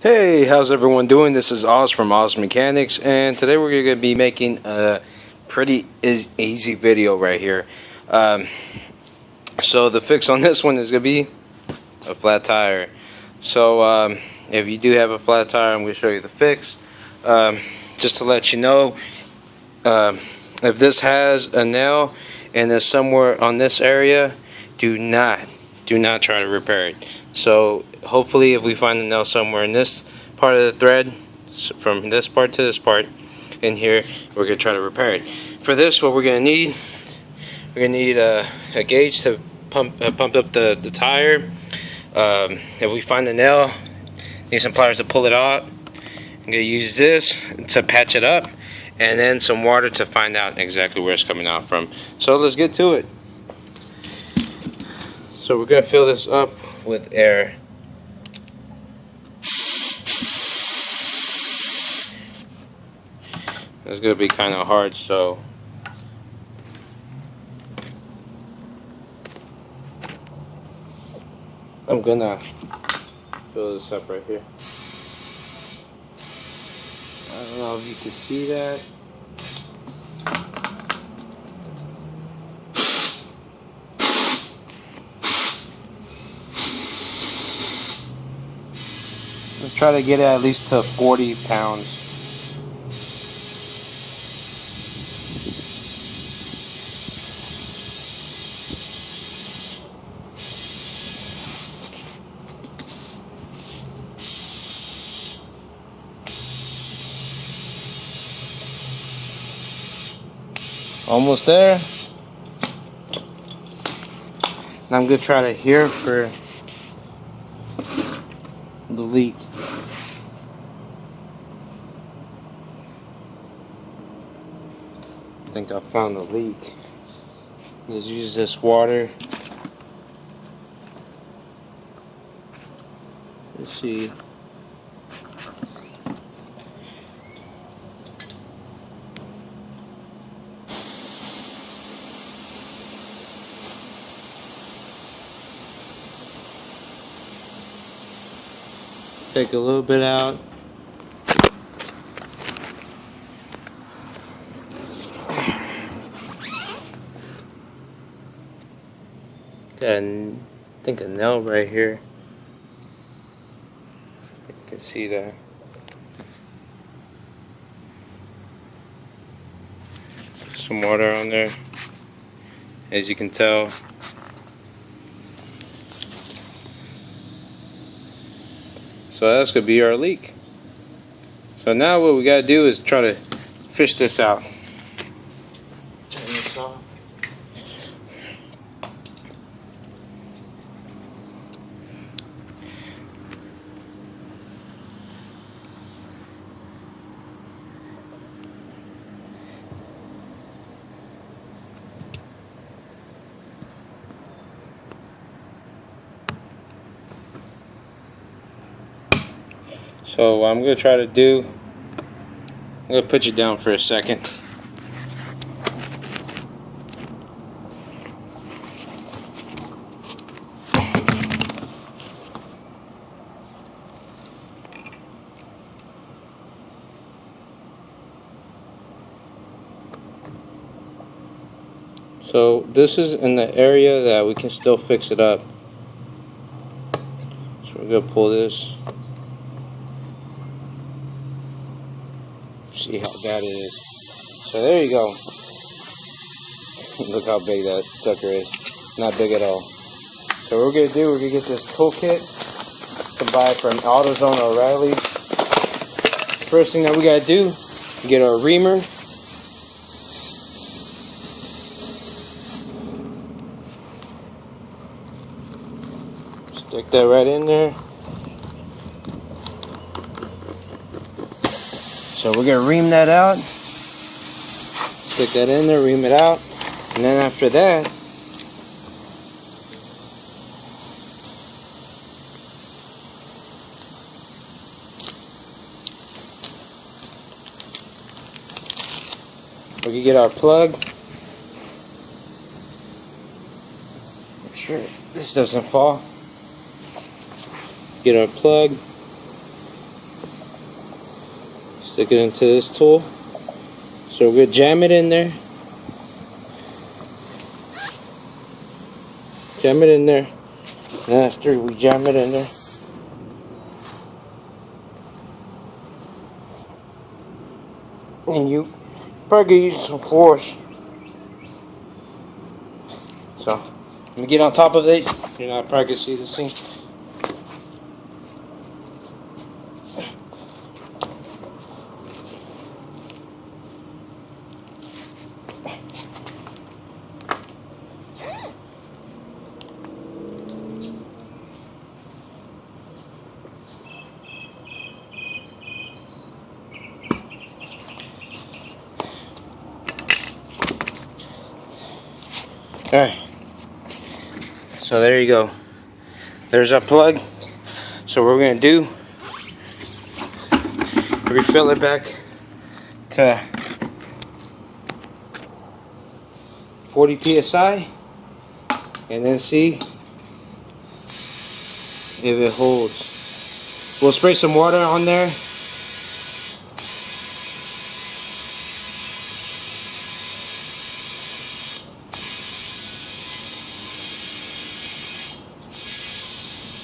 Hey, how's everyone doing? This is Oz from Oz Mechanics, and today we're going to be making a pretty easy video right here. So the fix on this one is going to be a flat tire. So if you do have a flat tire, I'm going to show you the fix. Just to let you know, if this has a nail and it's somewhere on this area, do not try to repair it. So hopefully if we find a nail somewhere in this part of the thread, from this part to this part in here, we're going to try to repair it. For this, what we're going to need, a gauge to pump up the tire. If we find the nail, need some pliers to pull it out. I'm going to use this to patch it up, and then some water to find out exactly where it's coming out from. So let's get to it. So we're going to fill this up with air. It's going to be kind of hard, so I'm going to fill this up right here. I don't know if you can see that. Let's try to get it at least to 40 pounds. Almost there. Now I'm going to try to hear for the leak. I think I found the leak. Let's use this water. Let's see. Take a little bit out. Got, I think, a nail right here. You can see that. Some water on there, as you can tell. So that's gonna be our leak. So now what we gotta do is try to fish this out. Turn this off. So what I'm going to try to do, I'm going to put you down for a second. So this is in the area that we can still fix it up. So we're going to pull this. See how bad it is. So there you go. Look how big that sucker is. Not big at all. So what we're going to do, we're going to get this toolkit to buy from AutoZone or O'Reilly. First thing that we got to do, get our reamer. Stick that right in there. So we're going to ream that out. Stick that in there, ream it out. And then after that, we can get our plug. Make sure this doesn't fall. Get our plug. Stick it into this tool. So we're gonna jam it in there. Jam it in there. And after we jam it in there, and you probably use some force. So let me get on top of it. You're not probably gonna see this thing. Alright, so there you go. There's our plug. So what we're going to do, refill it back to 40 psi and then see if it holds. We'll spray some water on there